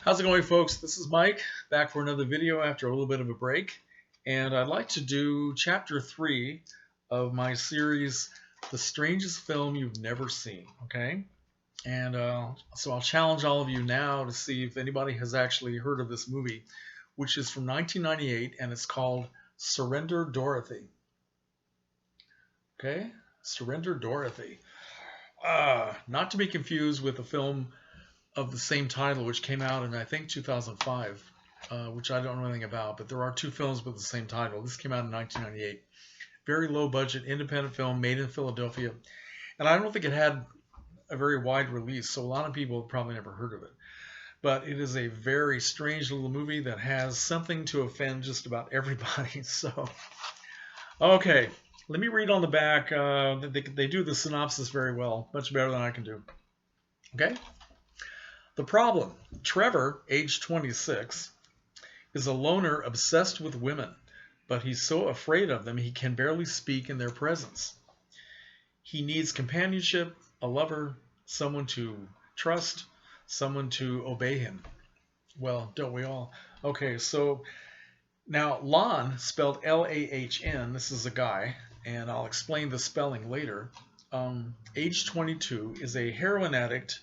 How's it going, folks? This is Mike, back for another video after a little bit of a break. And I'd like to do chapter 3 of my series, The Strangest Film You've Never Seen, okay? And so I'll challenge all of you now to see if anybody has actually heard of this movie, which is from 1998, and it's called Surrender Dorothy. Okay? Surrender Dorothy. Not to be confused with the film of the same title, which came out in, I think, 2005, which I don't know anything about, but there are two films with the same title. This came out in 1998. Very low budget, independent film made in Philadelphia. And I don't think it had a very wide release, so a lot of people have probably never heard of it. But it is a very strange little movie that has something to offend just about everybody. So, okay, let me read on the back. They do the synopsis very well, much better than I can do. Okay? The problem: Trevor, age 26, is a loner obsessed with women, but he's so afraid of them he can barely speak in their presence. He needs companionship, a lover, someone to trust, someone to obey him. Well, don't we all? Okay, so now Lon, spelled L-A-H-N, this is a guy, and I'll explain the spelling later, age 22, is a heroin addict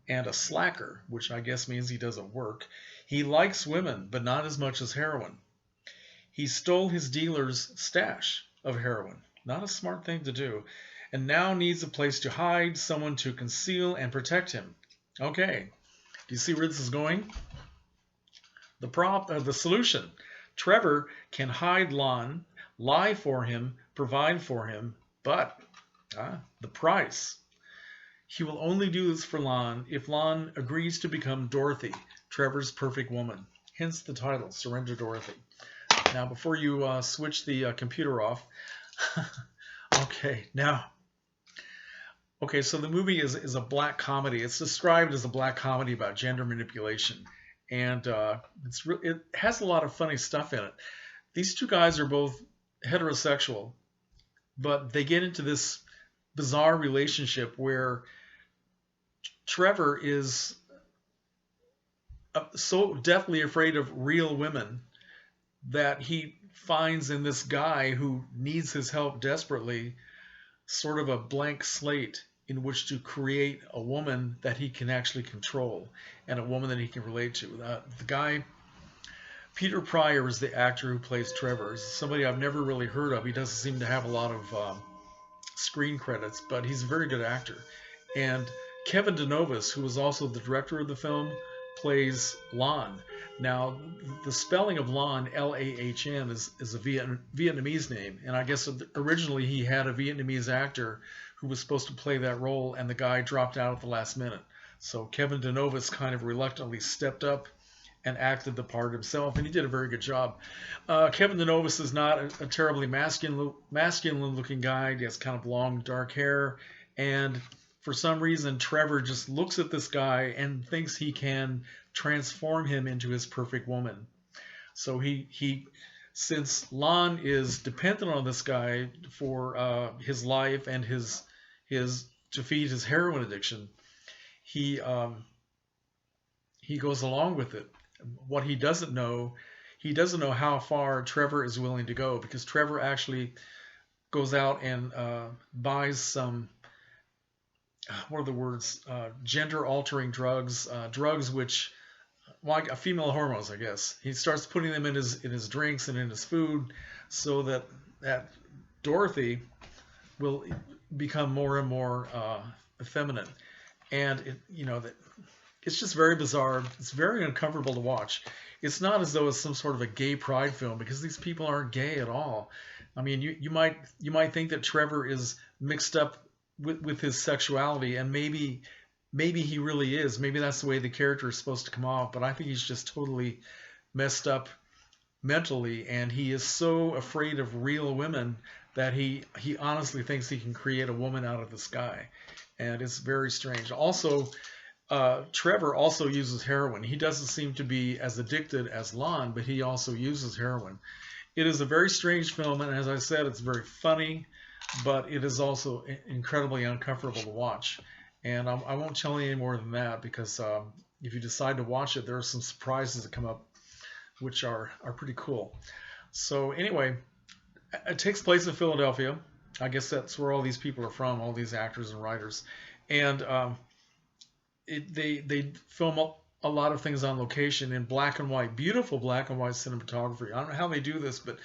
and a slacker, which I guess means he doesn't work. He likes women, but not as much as heroin. He stole his dealer's stash of heroin. Not a smart thing to do. And now needs a place to hide, someone to conceal and protect him. Okay, do you see where this is going? The solution: Trevor can hide Lon, lie for him, provide for him, but the price. He will only do this for Lon if Lon agrees to become Dorothy, Trevor's perfect woman. Hence the title, Surrender Dorothy. Now, before you switch the computer off, so the movie is a black comedy. It's described as a black comedy about gender manipulation, and it has a lot of funny stuff in it. These two guys are both heterosexual, but they get into this bizarre relationship where Trevor is so deathly afraid of real women that he finds in this guy who needs his help desperately sort of a blank slate in which to create a woman that he can actually control and a woman that he can relate to. The guy, Peter Pryor, is the actor who plays Trevor. He's somebody I've never really heard of. He doesn't seem to have a lot of screen credits, but he's a very good actor. And Kevin DeNovis, who is also the director of the film, plays Lon. Now, the spelling of Lon, L-A-H-N, is a Vietnamese name, and I guess originally he had a Vietnamese actor who was supposed to play that role, and the guy dropped out at the last minute. So Kevin DeNovis kind of reluctantly stepped up and acted the part himself, and he did a very good job. Kevin DeNovis is not a terribly masculine-looking guy. He has kind of long, dark hair, and for some reason, Trevor just looks at this guy and thinks he can transform him into his perfect woman. So since Lon is dependent on this guy for his life and his to feed his heroin addiction, he goes along with it. What he doesn't know how far Trevor is willing to go, because Trevor actually goes out and buys some, what are the words, gender-altering drugs, drugs which, like female hormones, I guess. He starts putting them in his drinks and in his food, so that Dorothy will become more and more effeminate. And it's just very bizarre. It's very uncomfortable to watch. It's not as though it's some sort of a gay pride film, because these people aren't gay at all. I mean, you might think that Trevor is mixed up with his sexuality, and maybe he really is. Maybe that's the way the character is supposed to come off, but I think he's just totally messed up mentally, and he is so afraid of real women that he honestly thinks he can create a woman out of this guy, and it's very strange. Also, Trevor also uses heroin. He doesn't seem to be as addicted as Lon, but he also uses heroin. It is a very strange film, and as I said, it's very funny, but it is also incredibly uncomfortable to watch. And I won't tell you any more than that, because if you decide to watch it, there are some surprises that come up, which are pretty cool. So anyway, it takes place in Philadelphia. I guess that's where all these people are from, all these actors and writers, and they film a lot of things on location in black and white, beautiful black and white cinematography. I don't know how they do this, but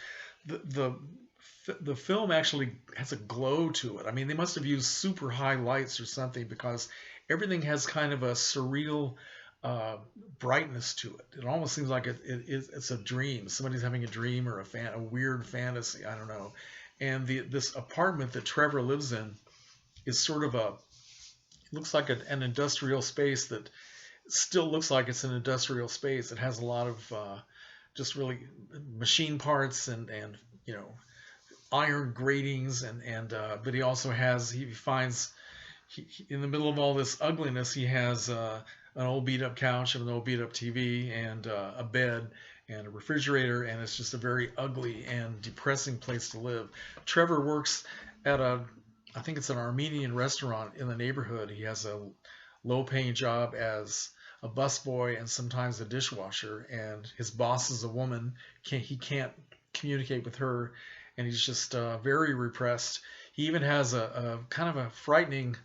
the the the film actually has a glow to it. I mean, they must have used super high lights or something because everything has kind of a surreal uh, brightness to it. It almost seems like it's a dream. Somebody's having a dream or a weird fantasy. I don't know. And this apartment that Trevor lives in is sort of looks like an industrial space that still looks like it's an industrial space. It has a lot of just really machine parts and you know iron gratings and but he also he finds in the middle of all this ugliness he has an old beat up couch and an old beat up TV and a bed and a refrigerator, and it's just a very ugly and depressing place to live. Trevor works at I think it's an Armenian restaurant in the neighborhood. He has a low paying job as a busboy and sometimes a dishwasher, and his boss is a woman. He can't communicate with her, and he's just very repressed. He even has a kind of a frightening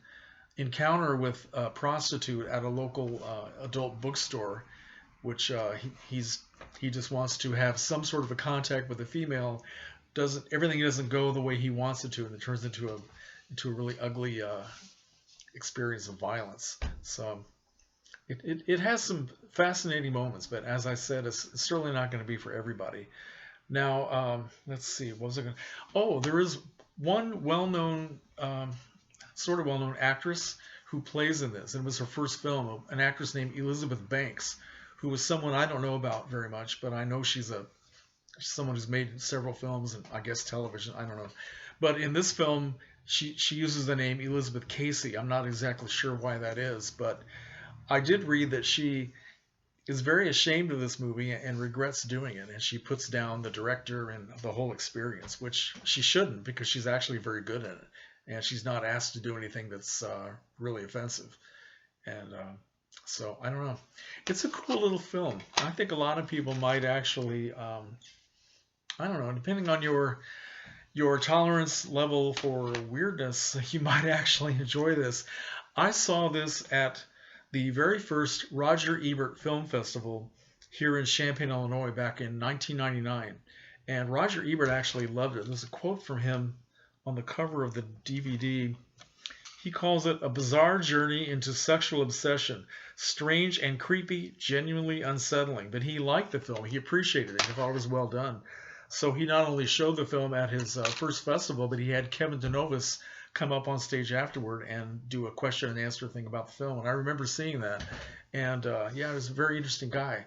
encounter with a prostitute at a local adult bookstore, which he just wants to have some sort of a contact with a female. Everything doesn't go the way he wants it to, and it turns into a really ugly experience of violence. So it has some fascinating moments, but as I said, it's certainly not going to be for everybody. Now, let's see, what was I going to... Oh, there is one well-known, sort of well-known actress who plays in this. It was her first film, an actress named Elizabeth Banks, who was someone I don't know about very much, but I know she's someone who's made several films and I guess television, I don't know. But in this film, she uses the name Elizabeth Casey. I'm not exactly sure why that is, but I did read that she is very ashamed of this movie and regrets doing it, and she puts down the director and the whole experience, which she shouldn't because she's actually very good in it, and she's not asked to do anything that's really offensive. And so I don't know. It's a cool little film. I think a lot of people might actually, I don't know, depending on your tolerance level for weirdness, you might actually enjoy this. I saw this at the very first Roger Ebert Film Festival here in Champaign, Illinois, back in 1999. And Roger Ebert actually loved it. There's a quote from him on the cover of the DVD. He calls it a bizarre journey into sexual obsession, strange and creepy, genuinely unsettling. But he liked the film. He appreciated it. He thought it was well done. So he not only showed the film at his first festival, but he had Kevin DeNovis come up on stage afterward and do a question and answer thing about the film. And I remember seeing that. And yeah, he was a very interesting guy.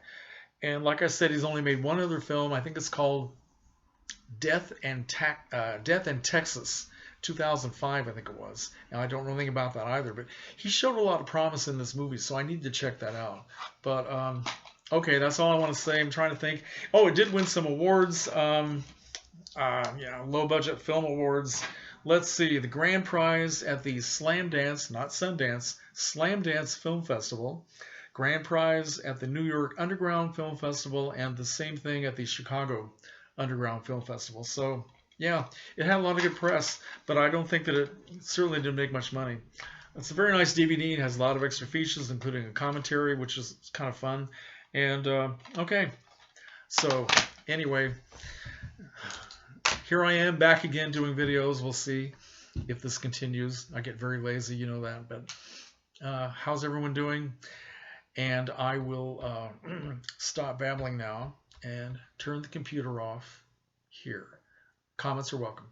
And like I said, he's only made one other film. I think it's called Death in Texas, 2005, I think it was. And I don't know anything about that either. But he showed a lot of promise in this movie, so I need to check that out. But okay, that's all I want to say. I'm trying to think. Oh, it did win some awards. Yeah, low budget film awards. Let's see, the grand prize at the Slam Dance, not Sundance, Slam Dance Film Festival, grand prize at the New York Underground Film Festival, and the same thing at the Chicago Underground Film Festival. So, yeah, it had a lot of good press, but I don't think that it certainly didn't make much money. It's a very nice DVD. It has a lot of extra features, including a commentary, which is kind of fun. And, okay, so anyway, here I am back again doing videos. We'll see if this continues. I get very lazy, you know that. But how's everyone doing? And I will stop babbling now and turn the computer off here. Comments are welcome.